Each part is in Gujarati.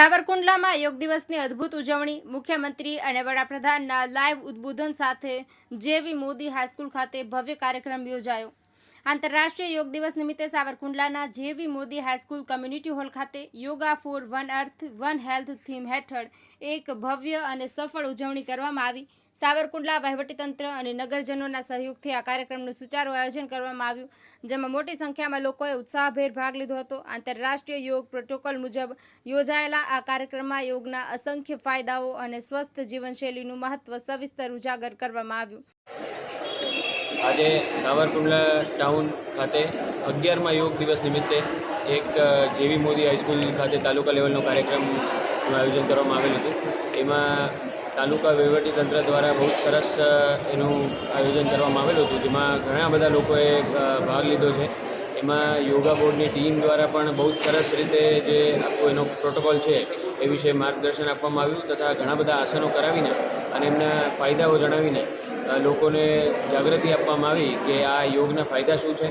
સાવરકુંડલામાં યોગ દિવસની અદ્ભુત ઉજવણી મુખ્યમંત્રી અને વડાપ્રધાનના લાઈવ ઉદ્બોધન સાથે જેવી મોદી હાઈસ્કૂલ ખાતે ભવ્ય કાર્યક્રમ યોજાયો। આંતરરાષ્ટ્રીય યોગ દિવસ નિમિત્તે સાવરકુંડલાના જેવી મોદી હાઈસ્કૂલ કમ્યુનિટી હોલ ખાતે yoga for one earth one health theme હેઠળ એક ભવ્ય અને સફળ ઉજવણી કરવામાં આવી। સાવરકુંડલા વહીવટીતંત્ર અને નગરજનોના સહયોગથી આ કાર્યક્રમનું સુચારું આયોજન કરવામાં આવ્યું, જેમાં મોટી સંખ્યામાં લોકોએ ઉત્સાહભેર ભાગ લીધો હતો। આંતરરાષ્ટ્રીય યોગ પ્રોટોકોલ મુજબ યોજાયેલા આ કાર્યક્રમમાં યોગના અસંખ્ય ફાયદાઓ અને સ્વસ્થ જીવનશૈલીનું મહત્વ સવિસ્તર ઉજાગર કરવામાં આવ્યું। આજે સાવરકુંડલા ટાઉન ખાતે 11મા યોગ દિવસ નિમિત્તે એક જેવી મોદી હાઈસ્કૂલ ખાતે તાલુકા લેવલનો કાર્યક્રમનું આયોજન કરવામાં આવેલું હતું। એમાં તાલુકા વહીવટીતંત્ર દ્વારા બહુ સરસ એનું આયોજન કરવામાં આવેલું હતું, જેમાં ઘણા બધા લોકોએ ભાગ લીધો છે। એમાં યોગા બોર્ડની ટીમ દ્વારા પણ બહુ સરસ રીતે જે આખો એનો પ્રોટોકોલ છે એ વિશે માર્ગદર્શન આપવામાં આવ્યું તથા ઘણા બધા આસનો કરાવીને અને એમના ફાયદાઓ જણાવીને લોકોને જાગૃતિ આપવામાં આવી કે આ યોગના ફાયદા શું છે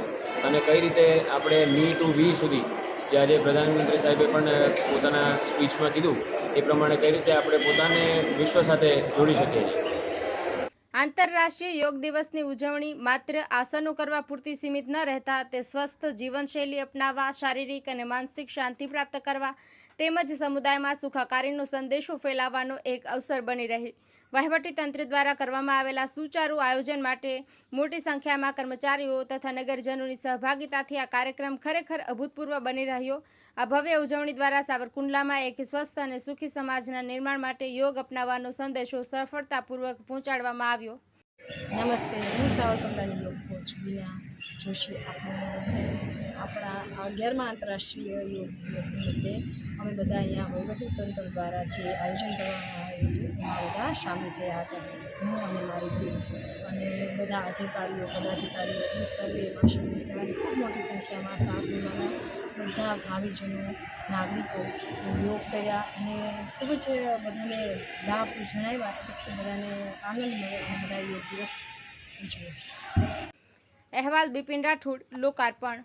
અને કઈ રીતે આપણે મી ટુ વી સુધી જે આજે પ્રધાનમંત્રી સાહેબે પણ પોતાના સ્પીચમાં કીધું એ પ્રમાણે કઈ રીતે આપણે પોતાને વિશ્વ સાથે જોડી શકીએ છીએ। આંતરરાષ્ટ્રીય યોગ દિવસની ઉજવણી માત્ર આસનો કરવા પૂરતી સીમિત ન રહેતા તે સ્વસ્થ જીવનશૈલી અપનાવવા, શારીરિક અને માનસિક શાંતિ પ્રાપ્ત કરવા તેમજ સમુદાયમાં સુખાકારીનો સંદેશો ફેલાવવાનો એક અવસર બની રહી। વહીવટીતંત્ર દ્વારા કરવામાં આવેલા સુચારું આયોજન માટે મોટી સંખ્યામાં કર્મચારીઓ તથા નગરજનોની સહભાગિતાથી આ કાર્યક્રમ ખરેખર અભૂતપૂર્વ બની રહ્યો। આ ભવ્ય ઉજવણી દ્વારા સાવરકુંડલામાં એક સ્વસ્થ અને સુખી સમાજના નિર્માણ માટે યોગ અપનાવવાનો સંદેશો સફળતાપૂર્વક પહોંચાડવામાં આવ્યો। નમસ્તે, હું સાવરકુંડલાની યોગ કોચ બીના જોશી। આપણા 11મા આંતરરાષ્ટ્રીય યોગ દિવસ નિમિત્તે અમે બધા અહીંયા વહીવટીતંત્ર દ્વારા જે આયોજન કરવામાં આવ્યું હતું એમાં બધા સામેલ થયા હતા। હું અને મારી ટીમ અને બધા અધિકારીઓ પદાધિકારીઓ એ સર્વે એમાં સામેલ થયા અને ખૂબ મોટી સંખ્યામાં સાવરકુંડલાના બધા ભાવિજનો નાગરિકો યોગ કર્યા અને ખૂબ જ બધાને લાભ જણાવ્યા એટલે બધાને આનંદ મળ્યો અને બધા યોગ દિવસ ઉજવ્યો। અહેવાલ બિપિન રાઠોડ, લોકાર્પણ।